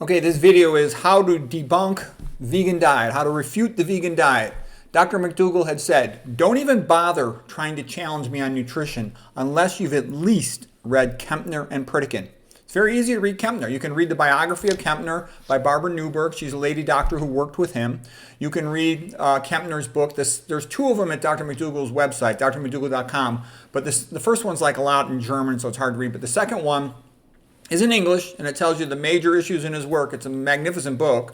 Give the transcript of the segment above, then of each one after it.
Okay, this video is how to debunk vegan diet, how to refute the vegan diet. Dr. McDougall had said, don't even bother trying to challenge me on nutrition unless you've at least read Kempner and Pritikin. It's very easy to read Kempner. You can read the biography of Kempner by Barbara Newberg. She's a lady doctor who worked with him. You can read Kempner's book. There's two of them at Dr. McDougall's website, drmcdougall.com. But the first one's like a lot in German, so it's hard to read. But the second one is in English, and it tells you the major issues in his work. It's a magnificent book.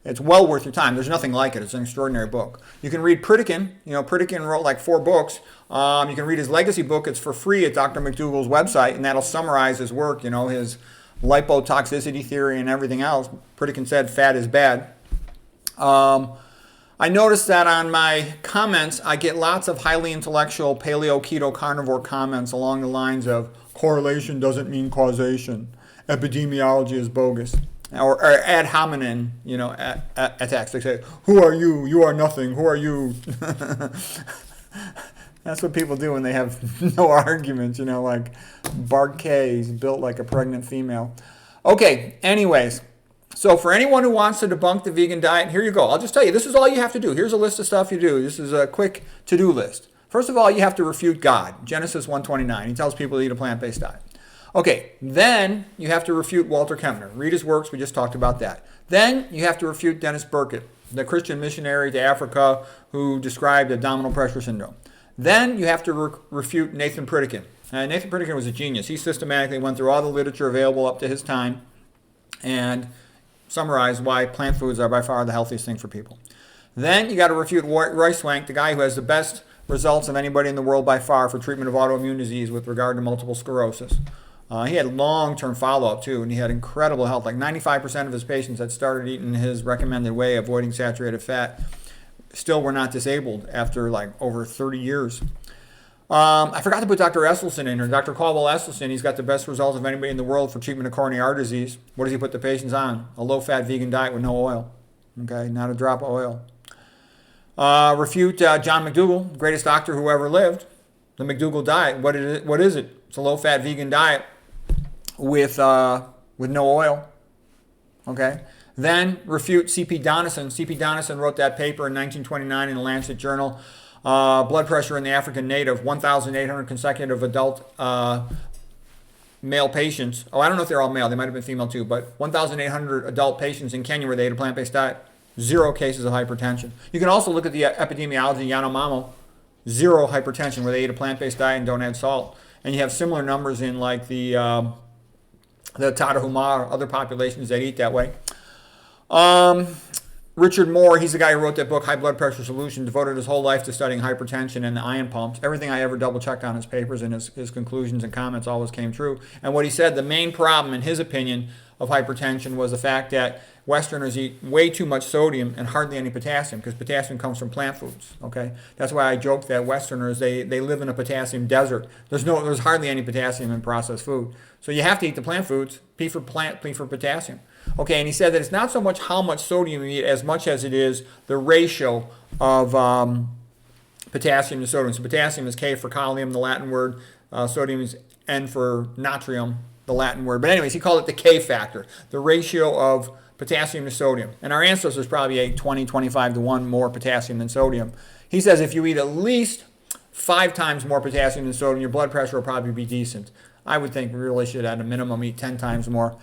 It's well worth your time. There's nothing like it. It's an extraordinary book. You can read Pritikin. Pritikin wrote like 4 books. You can read his legacy book. It's for free at Dr. McDougall's website, and that'll summarize his work, his lipotoxicity theory and everything else. Pritikin said fat is bad. I noticed that on my comments, I get lots of highly intellectual paleo, keto, carnivore comments along the lines of correlation doesn't mean causation. Epidemiology is bogus. Or ad hominem, attacks. They say, who are you? You are nothing. Who are you? That's what people do when they have no arguments, like Bart K. He's built like a pregnant female. Okay, anyways. So for anyone who wants to debunk the vegan diet, here you go. I'll just tell you, this is all you have to do. Here's a list of stuff you do. This is a quick to-do list. First of all, you have to refute God. Genesis 1:29. He tells people to eat a plant-based diet. Okay, then you have to refute Walter Kempner. Read his works. We just talked about that. Then you have to refute Dennis Burkitt, the Christian missionary to Africa who described abdominal pressure syndrome. Then you have to refute Nathan Pritikin. Nathan Pritikin was a genius. He systematically went through all the literature available up to his time and summarized why plant foods are by far the healthiest thing for people. Then you got to refute Roy Swank, the guy who has the best results of anybody in the world by far for treatment of autoimmune disease with regard to multiple sclerosis. He had long-term follow-up too, and he had incredible health. Like 95% of his patients that started eating his recommended way, avoiding saturated fat, still were not disabled after like over 30 years. I forgot to put Dr. Esselstyn in here. Dr. Caldwell Esselstyn, he's got the best results of anybody in the world for treatment of coronary artery disease. What does he put the patients on? A low-fat vegan diet with no oil. Okay, not a drop of oil. Refute John McDougall, greatest doctor who ever lived. The McDougall diet, what is it? It's a low-fat vegan diet with no oil. Okay. Then refute C.P. Donison. C.P. Donison wrote that paper in 1929 in the Lancet Journal. Blood pressure in the African native, 1,800 consecutive adult male patients. Oh, I don't know if they're all male. They might have been female too. But 1,800 adult patients in Kenya where they ate a plant-based diet. 0 cases of hypertension. You can also look at the epidemiology Yanomamo. 0 hypertension where they eat a plant-based diet and don't add salt. And you have similar numbers in like the Tarahumara, other populations that eat that way. Richard Moore, he's the guy who wrote that book, High Blood Pressure Solution, devoted his whole life to studying hypertension and the ion pumps. Everything I ever double-checked on his papers and his conclusions and comments always came true. And what he said, the main problem, in his opinion, of hypertension was the fact that Westerners eat way too much sodium and hardly any potassium, because potassium comes from plant foods. Okay, that's why I joked that Westerners they live in a potassium desert. There's hardly any potassium in processed food, so you have to eat the plant foods. P for plant, P for potassium. Okay, and he said that it's not so much how much sodium you eat as much as it is the ratio of potassium to sodium. So potassium is K for kalium, the Latin word. Sodium is N for natrium, the Latin word. But anyways, he called it the K factor, the ratio of potassium to sodium. And our ancestors probably ate 20, 25 to 1 more potassium than sodium. He says if you eat at least 5 times more potassium than sodium, your blood pressure will probably be decent. I would think we really should at a minimum eat 10 times more.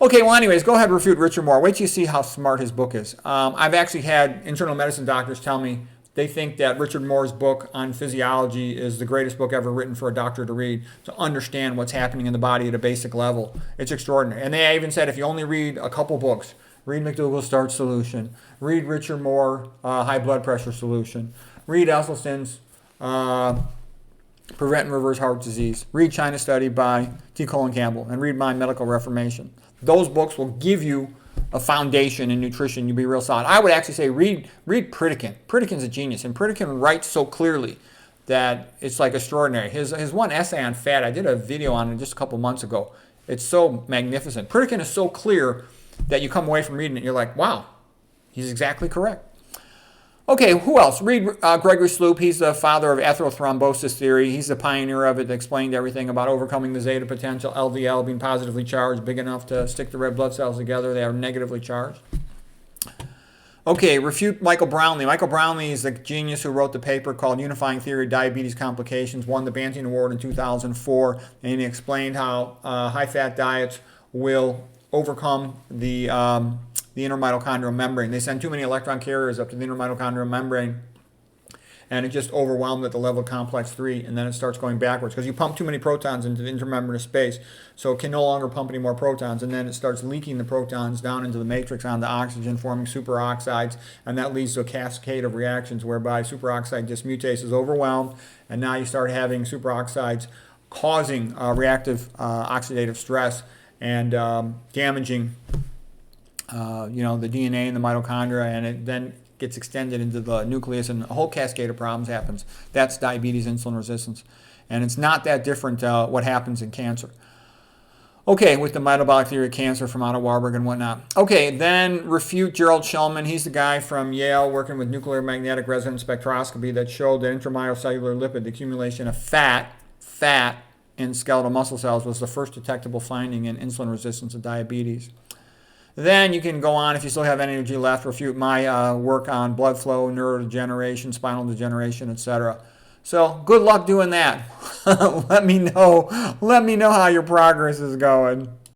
Okay, well anyways, go ahead and refute Richard Moore. Wait till you see how smart his book is. I've actually had internal medicine doctors tell me they think that Richard Moore's book on physiology is the greatest book ever written for a doctor to read, to understand what's happening in the body at a basic level. It's extraordinary. And they even said if you only read a couple books, read McDougall's Starch Solution, read Richard Moore, High Blood Pressure Solution, read Esselstyn's Prevent and Reverse Heart Disease, read China Study by T. Colin Campbell, and read My Medical Reformation. Those books will give you a foundation in nutrition. You'll be real solid. I would actually say read Pritikin. Pritikin's a genius, and Pritikin writes so clearly that it's like extraordinary. His one essay on fat, I did a video on it just a couple months ago. It's so magnificent. Pritikin is so clear that you come away from reading it, you're like, wow, he's exactly correct. Okay, who else? Read Gregory Sloop. He's the father of atherothrombosis theory. He's the pioneer of it that explained everything about overcoming the zeta potential, LDL being positively charged, big enough to stick the red blood cells together. They are negatively charged. Okay, refute Michael Brownlee. Michael Brownlee is the genius who wrote the paper called Unifying Theory of Diabetes Complications, won the Banting Award in 2004, and he explained how high-fat diets will overcome the intermitochondrial membrane. They send too many electron carriers up to the intermitochondrial membrane, and it just overwhelmed at the level of complex 3, and then it starts going backwards because you pump too many protons into the intermembranous space, so it can no longer pump any more protons, and then it starts leaking the protons down into the matrix onto oxygen, forming superoxides, and that leads to a cascade of reactions whereby superoxide dismutase is overwhelmed, and now you start having superoxides causing reactive oxidative stress and damaging the DNA in the mitochondria, and it then gets extended into the nucleus, and a whole cascade of problems happens. That's diabetes, insulin resistance. And it's not that different what happens in cancer. Okay, with the metabolic theory of cancer from Otto Warburg and whatnot. Okay, then refute Gerald Shulman. He's the guy from Yale working with nuclear magnetic resonance spectroscopy that showed that intramyocellular lipid, the accumulation of fat in skeletal muscle cells, was the first detectable finding in insulin resistance and diabetes. Then you can go on, if you still have energy left, refute my work on blood flow, neurodegeneration, spinal degeneration, etc. So good luck doing that. Let me know how your progress is going.